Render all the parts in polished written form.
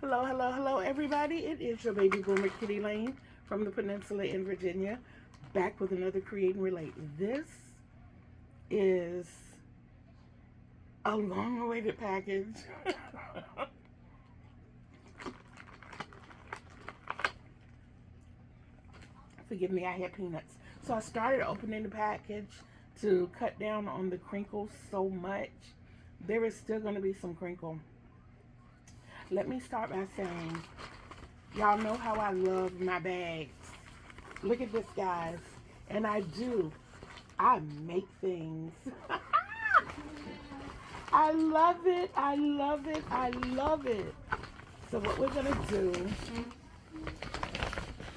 Hello, hello, hello, everybody. It is your baby boomer Kitty Lane from the Peninsula in Virginia, back with another Create and Relate. This is a long awaited package. Forgive me, I had peanuts. So I started opening the package to cut down on the crinkles so much. There is still going to be some crinkle. Let me start by saying, y'all know how I love my bags. Look at this, guys. And I do. I make things. I love it. I love it. I love it. So what we're going to do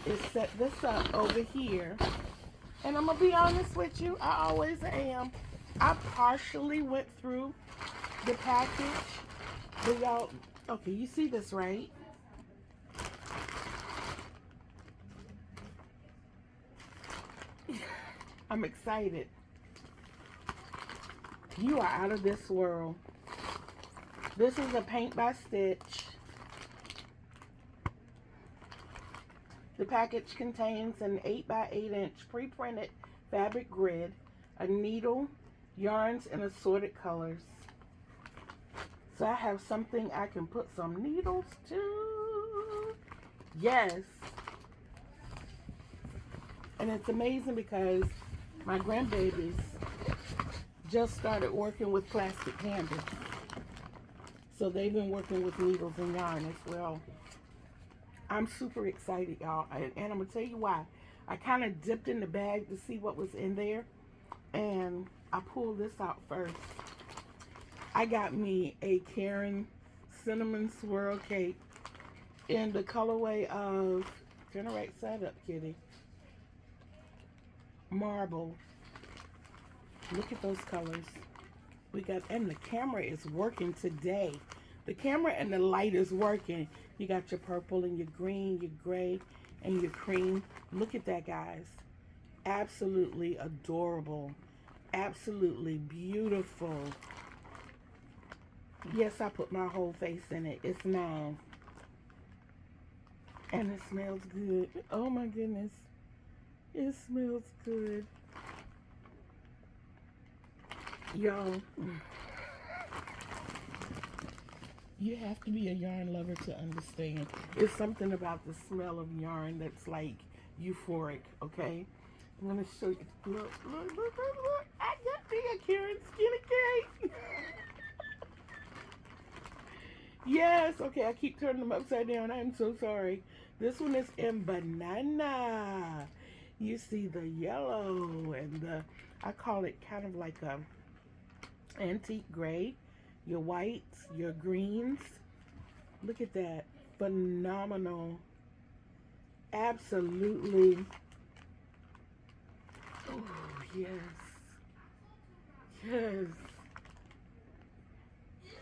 is set this up over here. And I'm going to be honest with you. I always am. I partially went through the package. But y'all, okay, you see this, right? I'm excited. You are out of this world. This is a Paint by Stitch. The package contains an 8 by 8 inch pre-printed fabric grid, a needle, yarns in assorted colors. So I have something I can put some needles to. Yes. And it's amazing because my grandbabies just started working with plastic canvas. So they've been working with needles and yarn as well. I'm super excited, y'all. And I'm going to tell you why. I kind of dipped in the bag to see what was in there. And I pulled this out first. I got me a Caron cinnamon swirl cake in the colorway of, turn the right side up, kitty, marble. Look at those colors. We got, and the camera is working today. The camera and the light is working. You got your purple and your green, your gray, and your cream. Look at that, guys. Absolutely adorable. Absolutely beautiful. Yes, I put my whole face in it. It's mine. And it smells good. Oh my goodness. It smells good. Y'all, you have to be a yarn lover to understand. It's something about the smell of yarn that's like euphoric, okay? I'm going to show you. Look, look, look, look, look. I got me a Caron skinny cake. Yes, okay, I keep turning them upside down. I'm so sorry. This one is in banana. You see the yellow and the, I call it kind of like a antique gray. Your whites, your greens. Look at that. Phenomenal. Absolutely. Oh, yes. Yes.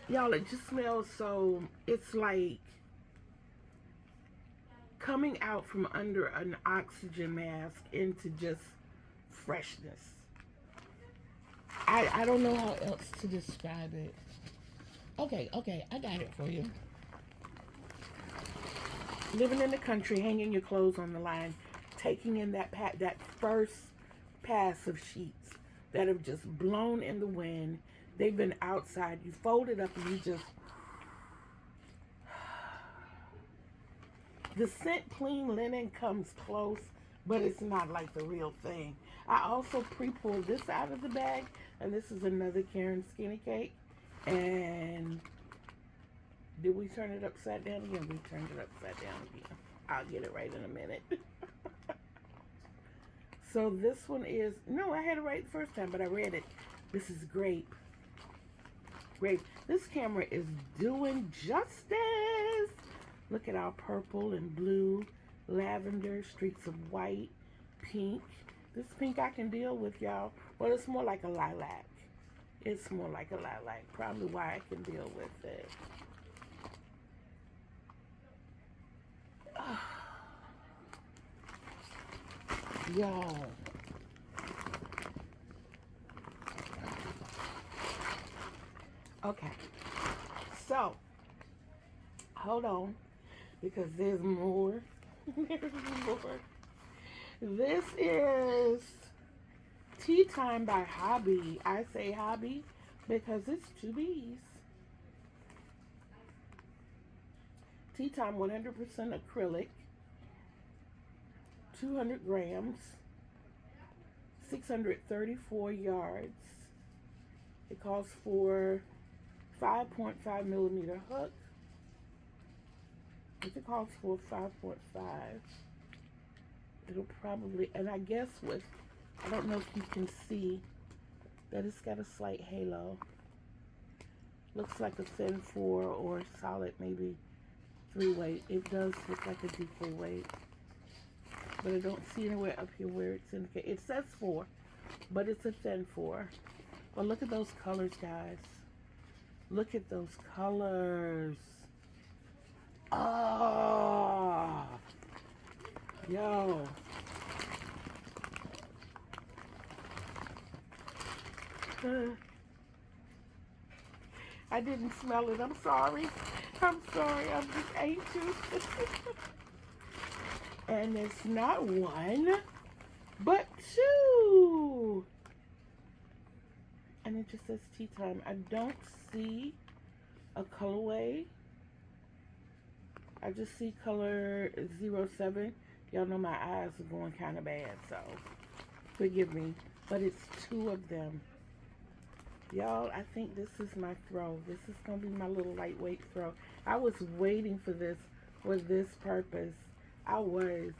Y'all, it just smells so, it's like coming out from under an oxygen mask into just freshness. I don't know how else to describe it. Okay, I got it for you. Living in the country, hanging your clothes on the line, taking in that first pass of sheets that have just blown in the wind. They've been outside. You fold it up and you just... The scent clean linen comes close, but it's not like the real thing. I also pre-pulled this out of the bag, and this is another Caron skinny cake. And did we turn it upside down again? We turned it upside down again. I'll get it right in a minute. So this one is, no, I had it right the first time, but I read it. This is grape. Grape. This camera is doing justice. Look at our purple and blue, lavender, streaks of white, pink. This pink I can deal with, y'all. Well, it's more like a lilac. It's more like a lilac. Probably why I can deal with it. Y'all. Okay. So, hold on. because there's more. There's more. This is Tea Time by Hobby. I say Hobby because it's two B's. Tea Time 100% acrylic, 200 grams, 634 yards. It calls for 5.5 millimeter hook. If it calls for 5.5, it'll probably, and I guess with, I don't know if you can see that it's got a slight halo. Looks like a thin 4 or solid maybe 3 weight. It does look like a D4 weight, but I don't see anywhere up here where it's indicated. It says 4, but it's a thin 4. Well, look at those colors, guys. Look at those colors. Oh, yo. I didn't smell it. I'm sorry. I'm sorry. I'm just anxious. And it's not 1, but 2. And it just says Tea Time. I don't see a colorway. I just see color 07. Y'all know my eyes are going kind of bad, so forgive me. But it's 2 of them. Y'all, I think this is my throw. This is going to be my little lightweight throw. I was waiting for this purpose. I was.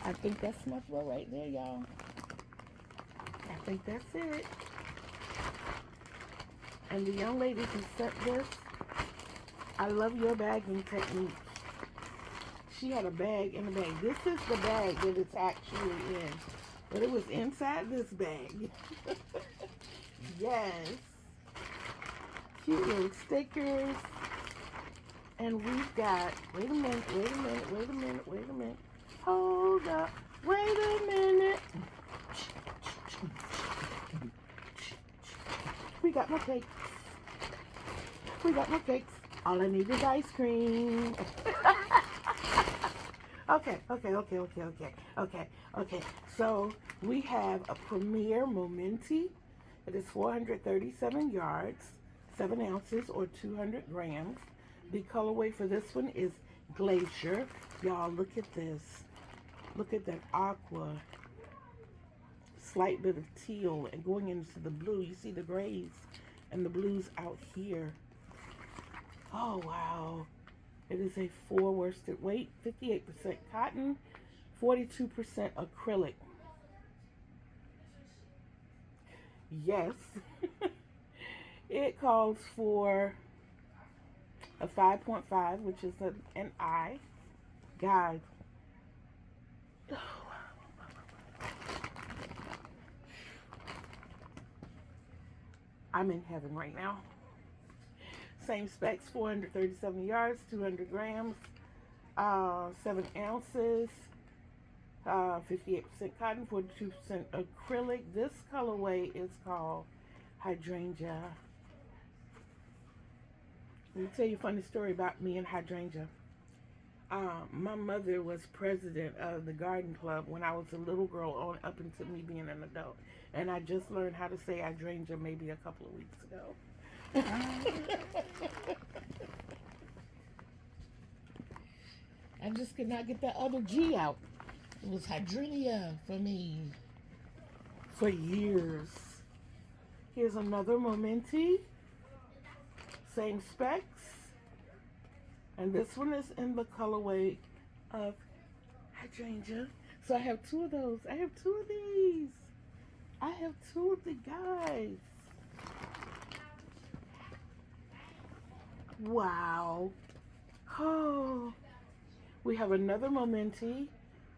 I think that's my throw right there, y'all. I think that's it. And the young lady who sent this, I love your bagging technique. She had a bag in the bag. This is the bag that it's actually in. But it was inside this bag. Yes. Cute little stickers. And we've got, wait a minute. Hold up. Wait a minute. We got my cakes. All I need is ice cream. Okay. So we have a Premier Momenti. It is 437 yards, 7 ounces or 200 grams. The colorway for this one is Glacier. Y'all, look at this. Look at that aqua. Slight bit of teal and going into the blue. You see the grays and the blues out here. Oh, wow. It is a 4 worsted weight, 58% cotton, 42% acrylic. Yes. It calls for a 5.5, which is an I. Guys. I'm in heaven right now. Same specs, 437 yards, 200 grams, 7 ounces, 58% cotton, 42% acrylic. This colorway is called Hydrangea. Let me tell you a funny story about me and Hydrangea. My mother was president of the garden club when I was a little girl on up until me being an adult. And I just learned how to say Hydrangea maybe a couple of weeks ago. I just could not get that other G out. It was Hydrangea for me for years. Here's another Momenti. Same specs. And this one is in the colorway of Hydrangea. So I have 2 of those. I have 2 of these. I have 2 of the guys. Wow. Oh. We have another Momenti.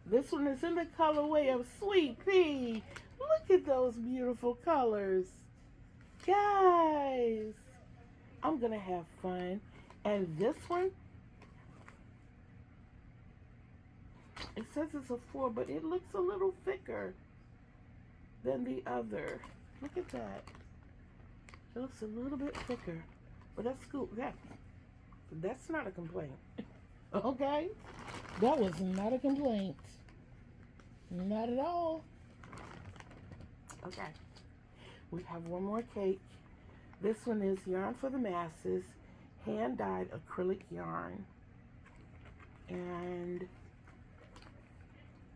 This one is in the colorway of Sweet Pea. Look at those beautiful colors. Guys, I'm going to have fun. And this one, it says it's a 4, but it looks a little thicker than the other. Look at that. It looks a little bit thicker. But that's cool. That's not a complaint. Okay? That was not a complaint. Not at all. Okay. We have one more cake. This one is Yarn for the Masses, hand-dyed acrylic yarn. And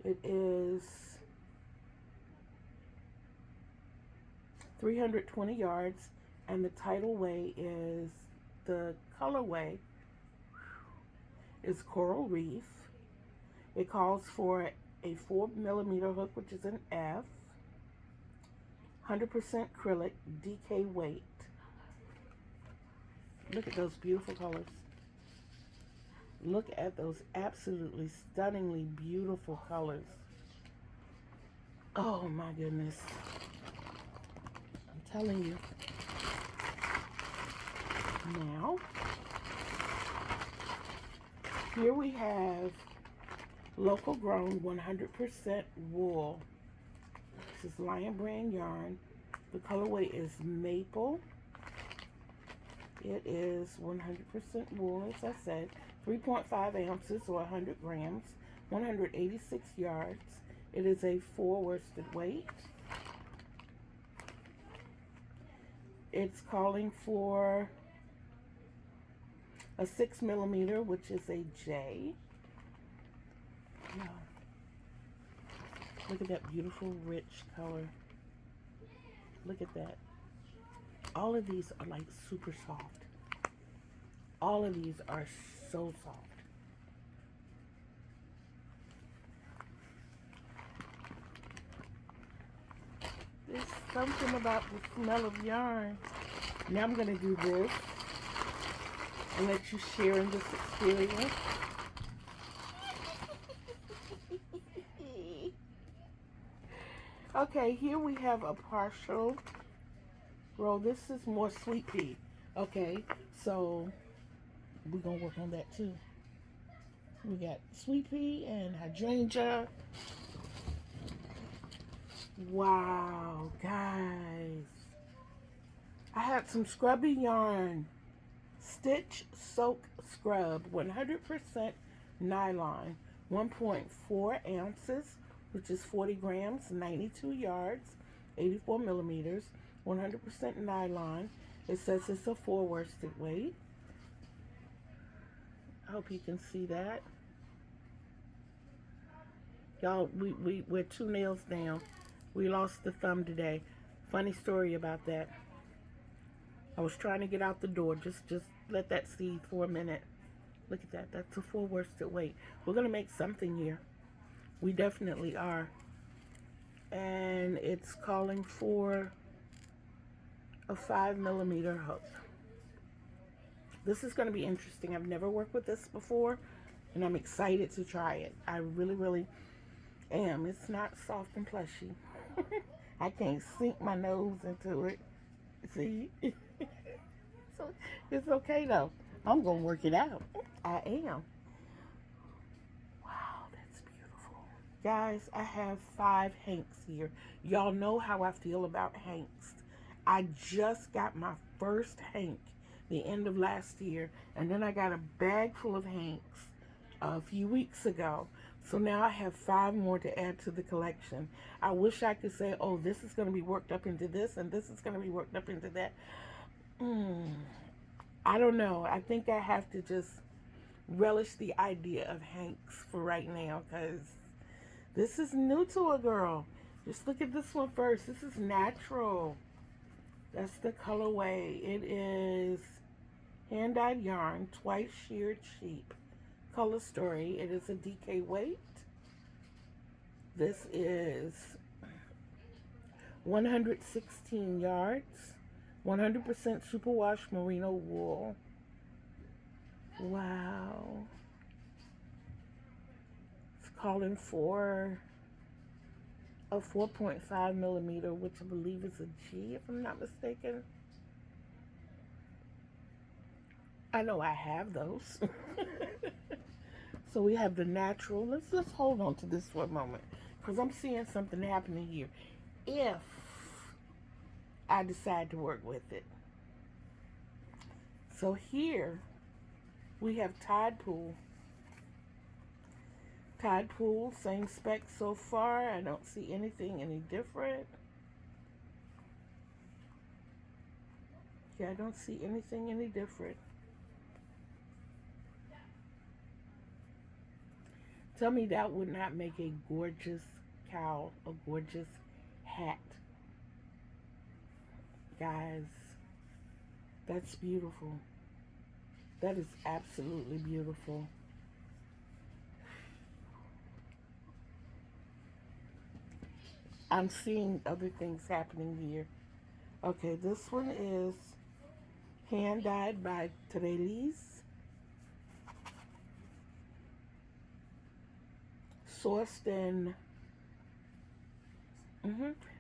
it is 320 yards, and the title way is, the colorway is Coral Reef. It calls for a 4mm hook, which is an F, 100% acrylic, DK weight. Look at those beautiful colors. Look at those absolutely stunningly beautiful colors. Oh my goodness. I'm telling you. Now, here we have local grown 100% wool. This is Lion Brand yarn. The colorway is maple. It is 100% wool, as I said. 3.5 ounces or 100 grams, 186 yards. It is a 4 worsted weight. It's calling for a 6mm, which is a J. Wow. Look at that beautiful, rich color. Look at that. All of these are like super soft. All of these are so soft. There's something about the smell of yarn. Now I'm going to do this and let you share in this experience. Okay, here we have a partial roll. This is more sweet pea. Okay, so we're going to work on that too. We got sweet pea and hydrangea. Wow, guys. I had some scrubby yarn. Stitch Soak Scrub, 100% nylon, 1.4 ounces, which is 40 grams, 92 yards, 84mm, 100% nylon. It says it's a 4 worsted weight. I hope you can see that. Y'all, we're 2 nails down. We lost the thumb today. Funny story about that. I was trying to get out the door. Just let that seethe for a minute. Look at that. That's a 4 worsted weight. We're going to make something here. We definitely are. And it's calling for a 5mm hook. This is going to be interesting. I've never worked with this before, and I'm excited to try it. I really, really am. It's not soft and plushy. I can't sink my nose into it. See? So it's okay though. I'm going to work it out. I am. Wow, that's beautiful. Guys, I have 5 hanks here. Y'all know how I feel about hanks. I just got my first hank the end of last year, and then I got a bag full of hanks a few weeks ago. So now I have 5 more to add to the collection. I wish I could say, oh, this is going to be worked up into this, and this is going to be worked up into that. I don't know. I think I have to just relish the idea of hanks for right now, because this is new to a girl. Just look at this one first. This is natural. That's the colorway. It is hand-dyed yarn, twice sheared sheep. Color Story. It is a DK weight. This is 116 yards, 100% superwash merino wool. Wow. It's calling for a 4.5mm, which I believe is a G, if I'm not mistaken. I know I have those. So we have the natural. Let's hold on to this for a moment, because I'm seeing something happening here. If I decide to work with it. So here we have Tide Pool. Tide Pool, same spec so far. I don't see anything any different. Yeah, I don't see anything any different. Tell me that would not make a gorgeous cowl, a gorgeous hat. Guys, that's beautiful. That is absolutely beautiful. I'm seeing other things happening here. Okay, this one is hand dyed by Trellis, sourced in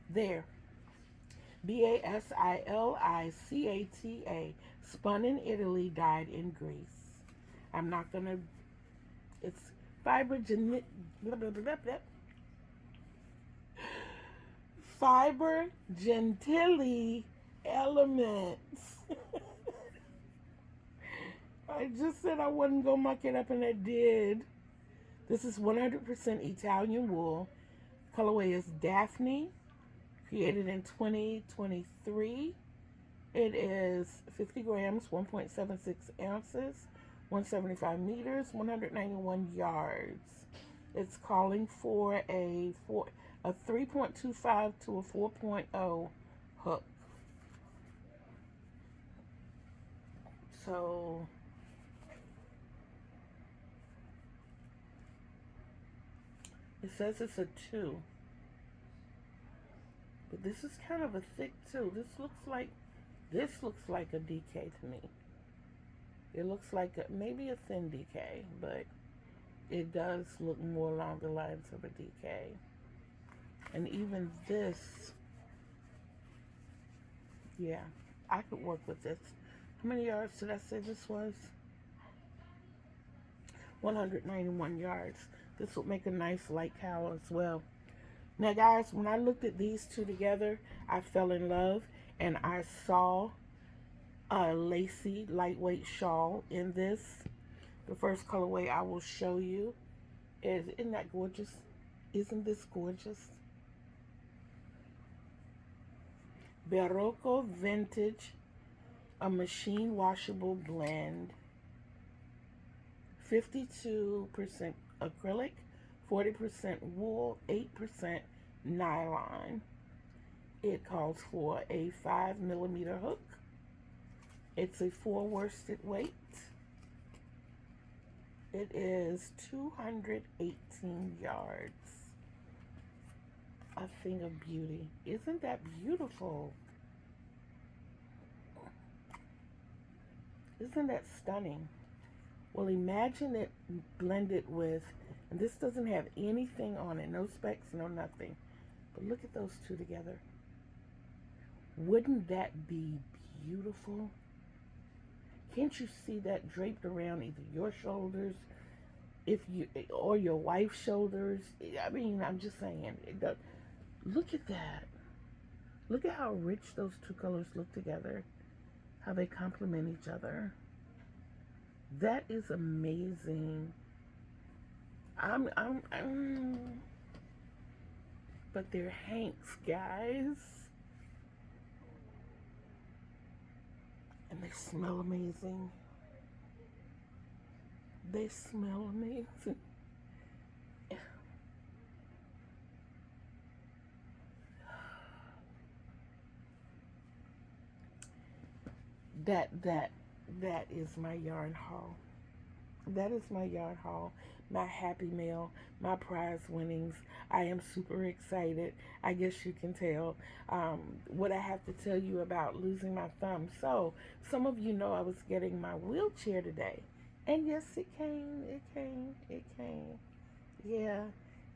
there, Basilicata, spun in Italy, dyed in Greece. I'm not gonna. It's fiber blah, blah, blah, blah. Fiber Gentili elements. I just said I wasn't gonna muck it up, and I did. This is 100% Italian wool. Colorway is Daphne, created in 2023. It is 50 grams, 1.76 ounces, 175 meters, 191 yards. It's calling for a 3.25 to a 4.0 hook. So it says it's a 2. But this is kind of a thick 2. This looks like a DK to me. It looks like maybe a thin DK, but it does look more along the lines of a DK. And even this, yeah, I could work with this. How many yards did I say this was? 191 yards. This would make a nice light cowl as well. Now, guys, when I looked at these two together, I fell in love, and I saw a lacy, lightweight shawl in this. The first colorway I will show you isn't that gorgeous? Isn't this gorgeous? Barocco Vintage, a machine washable blend. 52% acrylic, 40% wool, 8% nylon. It calls for a 5mm hook. It's a 4 worsted weight. It is 218 yards. A thing of beauty. Isn't that beautiful? Isn't that stunning? Well, imagine it blended with, and this doesn't have anything on it, no specs, no nothing. But look at those two together. Wouldn't that be beautiful? Can't you see that draped around either your shoulders, or your wife's shoulders? I mean, I'm just saying. Look at that. Look at how rich those two colors look together. How they complement each other. That is amazing. But they're Hanks, guys. And they smell amazing. They smell amazing. That is my yarn haul. That is my yarn haul. My happy mail, my prize winnings. I am super excited. I guess you can tell what I have to tell you about losing my thumb. So, some of you know I was getting my wheelchair today. And yes, it came. Yeah,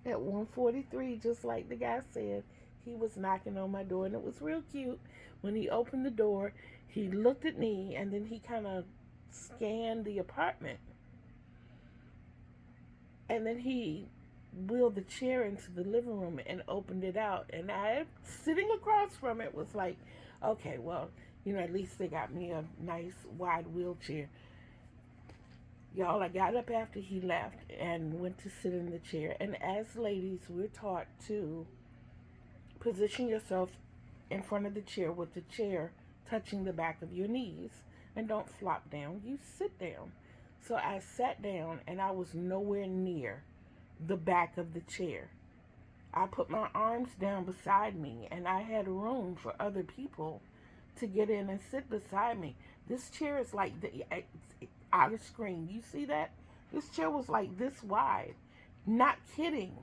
at 1:43, just like the guy said, he was knocking on my door, and it was real cute. When he opened the door, he looked at me, and then he kind of scanned the apartment. And then he wheeled the chair into the living room and opened it out. And I, sitting across from it, was like, okay, well, at least they got me a nice wide wheelchair. Y'all, I got up after he left and went to sit in the chair. And as ladies, we're taught to position yourself in front of the chair with the chair touching the back of your knees. And don't flop down, you sit down. So I sat down and I was nowhere near the back of the chair. I put my arms down beside me and I had room for other people to get in and sit beside me. This chair is like out of screen. You see that? This chair was like this wide. Not kidding.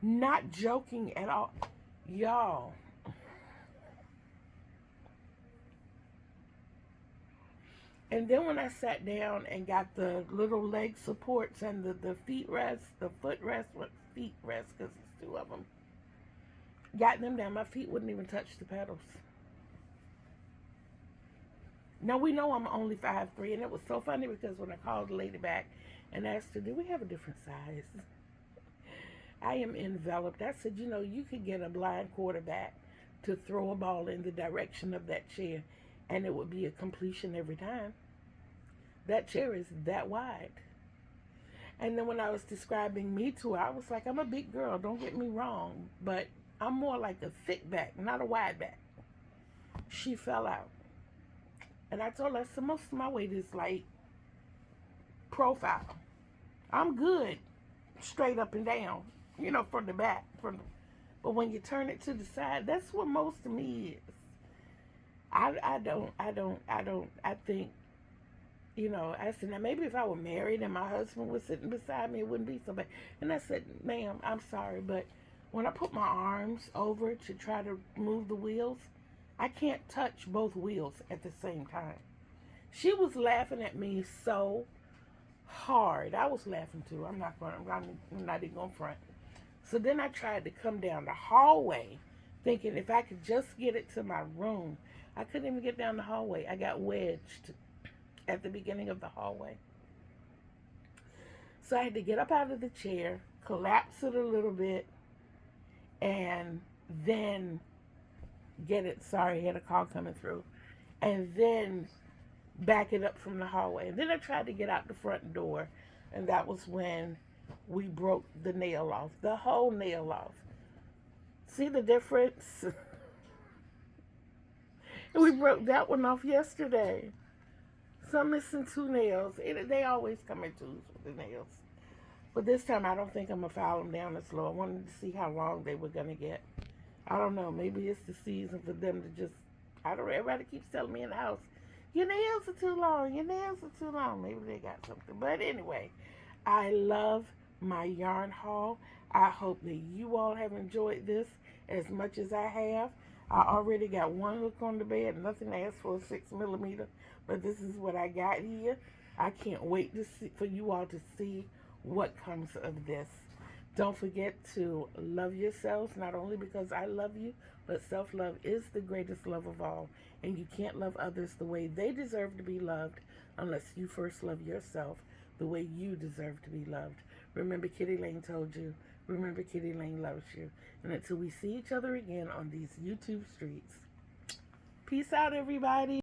Not joking at all. Y'all. And then when I sat down and got the little leg supports and the feet rest, the foot rest, feet rest, because it's two of them, got them down, my feet wouldn't even touch the pedals. Now, we know I'm only 5'3", and it was so funny because when I called the lady back and asked her, do we have a different size? I am enveloped. I said, you know, you could get a blind quarterback to throw a ball in the direction of that chair, and it would be a completion every time. That chair is that wide. And then when I was describing me to her, I was like, I'm a big girl, don't get me wrong, but I'm more like a thick back, not a wide back. She fell out. And I told her, so most of my weight is like profile. I'm good straight up and down, you know, from the back. But when you turn it to the side, that's what most of me is. I think, you know, I said, now maybe if I were married and my husband was sitting beside me, it wouldn't be so bad. And I said, ma'am, I'm sorry, but when I put my arms over to try to move the wheels, I can't touch both wheels at the same time. She was laughing at me so hard. I was laughing too. I'm not even going to front. So then I tried to come down the hallway, thinking if I could just get it to my room. I couldn't even get down the hallway. I got wedged at the beginning of the hallway. So I had to get up out of the chair, collapse it a little bit, and then get it. Sorry, I had a call coming through. And then back it up from the hallway. And then I tried to get out the front door, and that was when we broke the nail off, the whole nail off. See the difference? We broke that one off yesterday. So I'm missing 2 nails. They always come in twos with the nails. But this time I don't think I'm going to file them down as slow. I wanted to see how long they were going to get. I don't know. Maybe it's the season for them to just, I don't know. Everybody keeps telling me in the house, your nails are too long. Your nails are too long. Maybe they got something. But anyway, I love my yarn haul. I hope that you all have enjoyed this as much as I have. I already got one hook on the bed. Nothing asked for a 6mm, but this is what I got here. I can't wait to see, for you all to see what comes of this. Don't forget to love yourselves, not only because I love you, but self-love is the greatest love of all. And you can't love others the way they deserve to be loved unless you first love yourself the way you deserve to be loved. Remember, Kitty Lane told you. Remember, Kitty Lane loves you. And until we see each other again on these YouTube streets, peace out, everybody.